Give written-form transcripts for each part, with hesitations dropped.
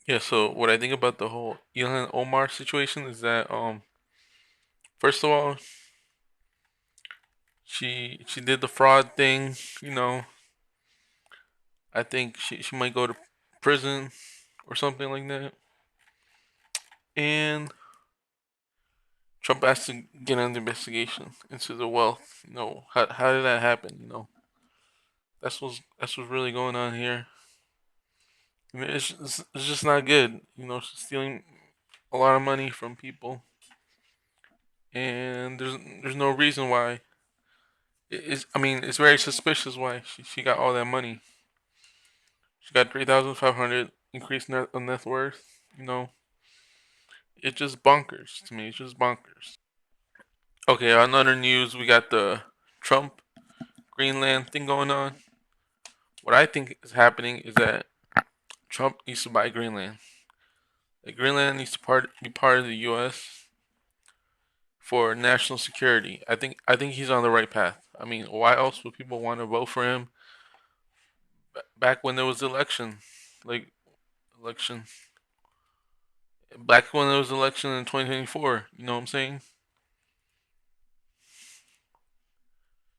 Yeah, so what I think about the whole Ilhan Omar situation is that first of all, she did the fraud thing, you know. I think she might go to prison or something like that. And Trump has to get an investigation into the wealth. How did that happen, That's what's really going on here. I mean, it's just not good, stealing a lot of money from people, and there's no reason why. I mean, it's very suspicious why she got all that money. She got 3,500 increased net worth. You know, it's just bonkers to me. It's just bonkers. Okay, on other news, we got the Trump Greenland thing going on. What I think is happening is that Trump needs to buy Greenland. Like Greenland needs to be part of the U.S. for national security. I think he's on the right path. I mean, why else would people want to vote for him back when there was election, like election, back when there was election in 2024? You know what I'm saying?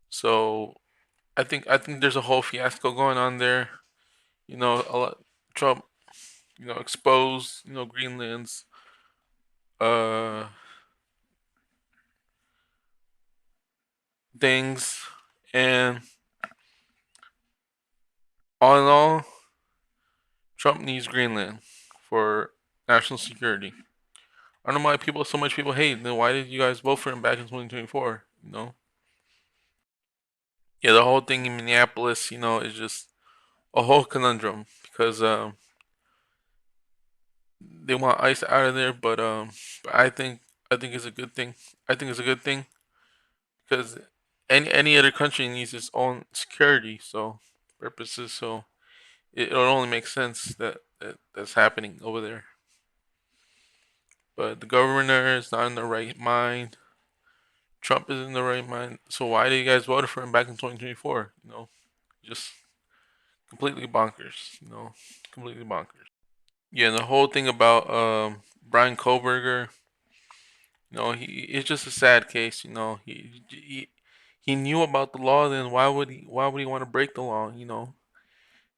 So I think there's a whole fiasco going on there. A lot, Trump, exposed, Greenland's uh things, and all in all, Trump needs Greenland for national security. I don't know why so much people hate. Then why did you guys vote for him back in 2024? Yeah, the whole thing in Minneapolis, is just a whole conundrum because they want ICE out of there, but I think it's a good thing. I think it's a good thing because any other country needs its own security purposes. So it'll only make sense that's happening over there. But the governor is not in the right mind. Trump is in the right mind. So why did you guys vote for him back in 2024? Just completely bonkers. Completely bonkers. Yeah, the whole thing about Brian Koberger, it's just a sad case. He knew about the law. Then why would he want to break the law?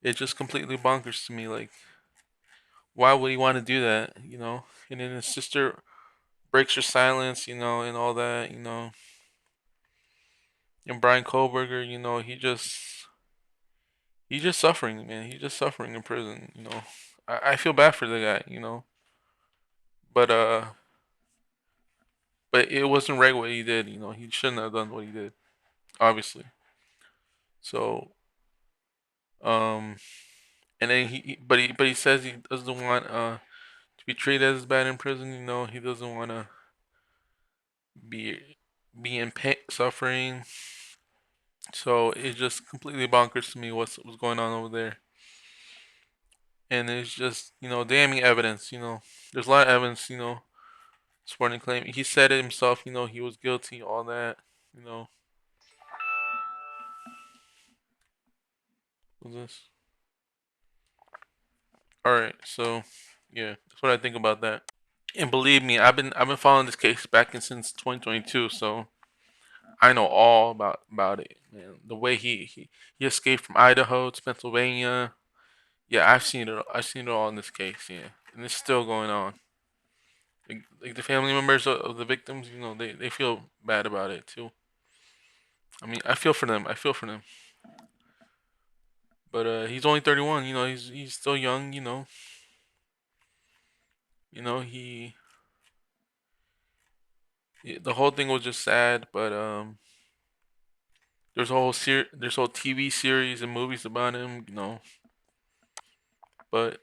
It's just completely bonkers to me. Like, why would he want to do that? And then his sister breaks her silence. And all that. And Brian Koberger, he's just suffering, man. He's just suffering in prison. I feel bad for the guy. But but it wasn't right what he did. He shouldn't have done what he did, obviously. So um, and then but he says he doesn't want to be treated as bad in prison. He doesn't want to be in pain, suffering. So it's just completely bonkers to me what's going on over there. And it's just damning evidence. There's a lot of evidence. Supporting claim. He said it himself. He was guilty. All that. You know, was this? All right. So yeah, that's what I think about that. And believe me, I've been following this case back in since 2022. So I know all about it. Man, the way he escaped from Idaho to Pennsylvania. Yeah, I've seen it. I've seen it all in this case. Yeah, and it's still going on. Like the family members of the victims, they feel bad about it too. I mean, I feel for them. I feel for them. But he's only 31. He's still young. He the whole thing was just sad. But there's a whole TV series and movies about him. But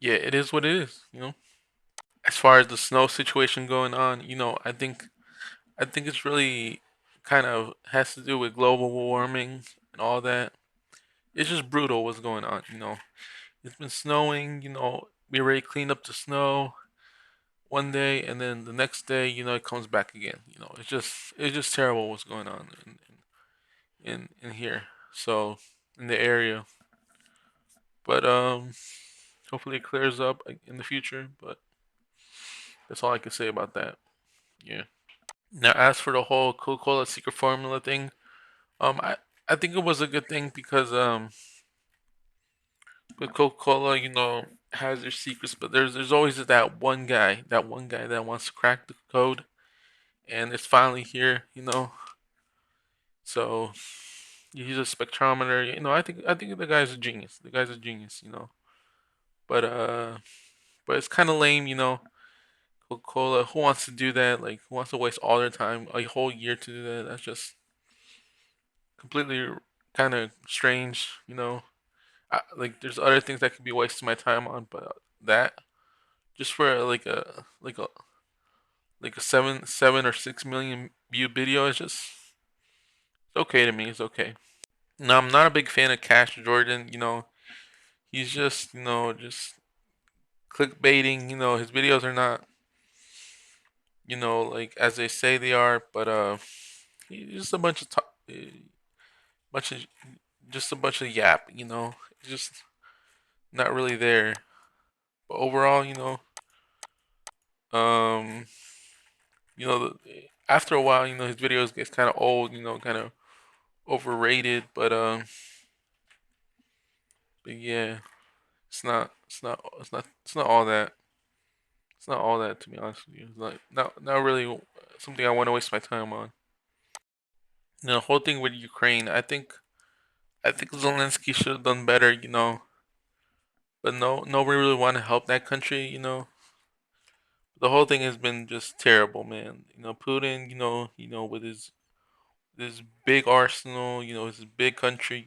yeah, it is what it is. As far as the snow situation going on, I think it's really kind of has to do with global warming and all that. It's just brutal what's going on. It's been snowing. We already cleaned up the snow one day, and then the next day, it comes back again. It's just terrible what's going on in here. So in the area, but Hopefully it clears up in the future, but that's all I can say about that. Yeah. Now, as for the whole Coca-Cola secret formula thing, I think it was a good thing because with Coca-Cola, has their secrets, but there's always that one guy that wants to crack the code, and it's finally here. So he's a spectrometer. I think the guy's a genius. The guy's a genius. But but it's kind of lame. Coca-Cola. Who wants to do that? Like, who wants to waste all their time, a whole year to do that? That's just completely kind of strange. Like there's other things that could be wasting my time on, but that just for like a 7 or 6 million view video is just it's okay to me. It's okay. Now I'm not a big fan of Cash Jordan. He's just clickbaiting. His videos are not like as they say they are, but he's just a bunch of just a bunch of yap. It's just not really there. But overall, um, after a while, his videos gets kind of old. Kind of overrated. But yeah, it's not all that. It's not all that, to be honest with you. It's like not really something I want to waste my time on. The whole thing with Ukraine, I think Zelensky should have done better. But no, nobody really want to help that country. The whole thing has been just terrible, man. Putin, with his big arsenal, his big country,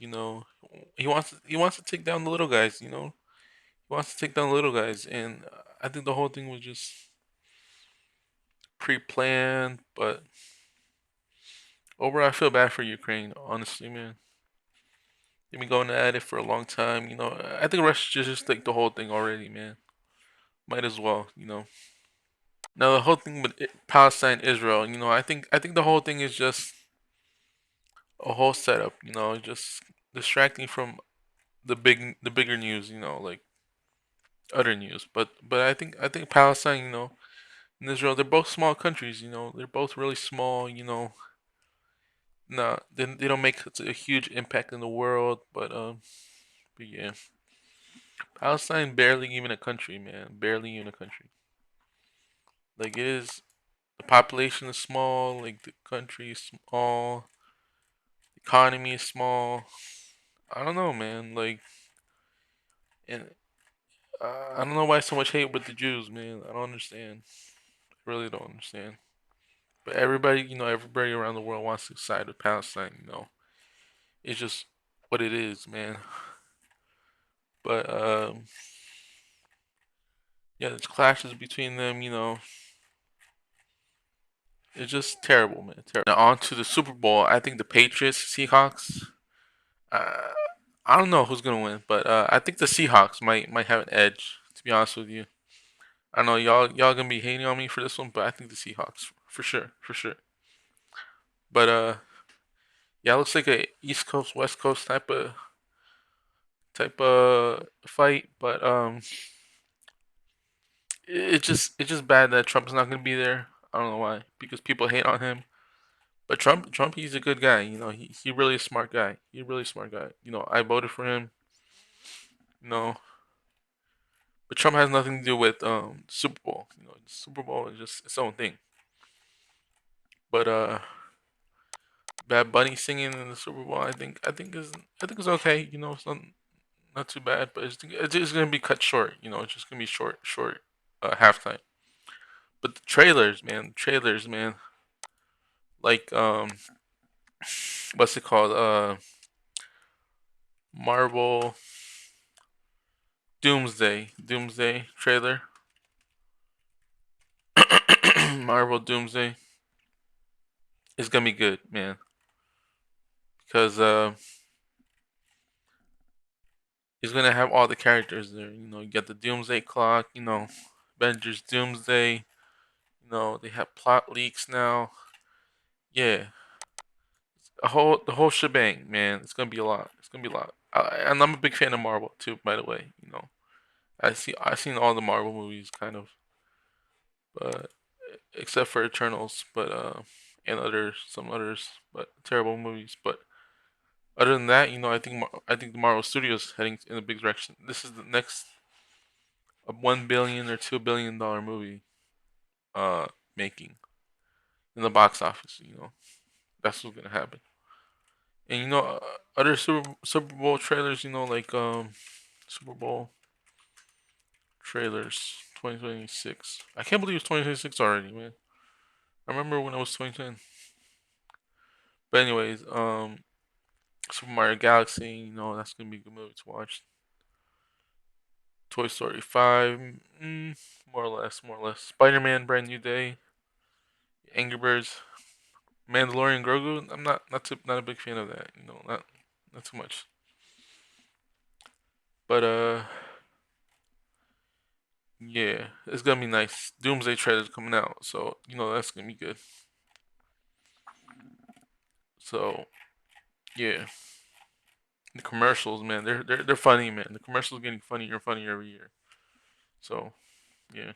he wants to take down the little guys. He wants to take down the little guys, and I think the whole thing was just pre-planned. But overall, I feel bad for Ukraine, honestly, man. They've been going at it for a long time. I think Russia should just take the whole thing already, man. Might as well. Now the whole thing with Palestine, Israel. I think the whole thing is just a whole setup. Just distracting from the bigger news. Like other news. But I think Palestine. And Israel, they're both small countries. They're both really small. No, they don't make such a huge impact in the world. But yeah, Palestine barely even a country, man. Barely even a country. Like it is, the population is small. Like the country is small. The economy is small. I don't know, man. Like, and I don't know why so much hate with the Jews, man. I don't understand. I really don't understand. But everybody around the world wants to side with Palestine. It's just what it is, man. But yeah, there's clashes between them. It's just terrible, man. Terrible. Now on to the Super Bowl. I think the Patriots, Seahawks. Uh, I don't know who's gonna win, but I think the Seahawks might have an edge. To be honest with you, I know y'all gonna be hating on me for this one, but I think the Seahawks for sure, for sure. But yeah, it looks like a East Coast West Coast type of fight, but it's just bad that Trump's not gonna be there. I don't know why, because people hate on him. But Trump, he's a good guy. He really a smart guy. He a really smart guy. I voted for him. You know, but Trump has nothing to do with Super Bowl. The Super Bowl is just its own thing. But Bad Bunny singing in the Super Bowl, I think is okay. It's not too bad, but it's just gonna be cut short. It's just gonna be short halftime. But the trailers, man, like what's it called? Marvel Doomsday trailer. Marvel Doomsday is gonna be good, man, because he's gonna have all the characters there. You got the Doomsday Clock. Avengers Doomsday. They have plot leaks now. Yeah, the whole shebang, man. It's gonna be a lot. It's gonna be a lot. And I'm a big fan of Marvel too, by the way. I seen all the Marvel movies kind of, but except for Eternals, but and others, some others, but terrible movies. But other than that, I think the Marvel Studios heading in a big direction. This is the next a $1 billion or $2 billion movie uh making in the box office. That's what's gonna happen. And other Super Bowl trailers. Like Super Bowl trailers 2026. I can't believe it's 2026 already, man. I remember when it was 2010. But anyways, Super Mario Galaxy, that's gonna be a good movie to watch. Toy Story 5, more or less, more or less. Spider-Man: Brand New Day, Angry Birds, Mandalorian Grogu. I'm not a big fan of that. Not too much. But yeah, it's gonna be nice. Doomsday trailer's coming out, so that's gonna be good. So yeah, the commercials, man, they're funny, man. The commercials getting funnier and funnier every year. So yeah.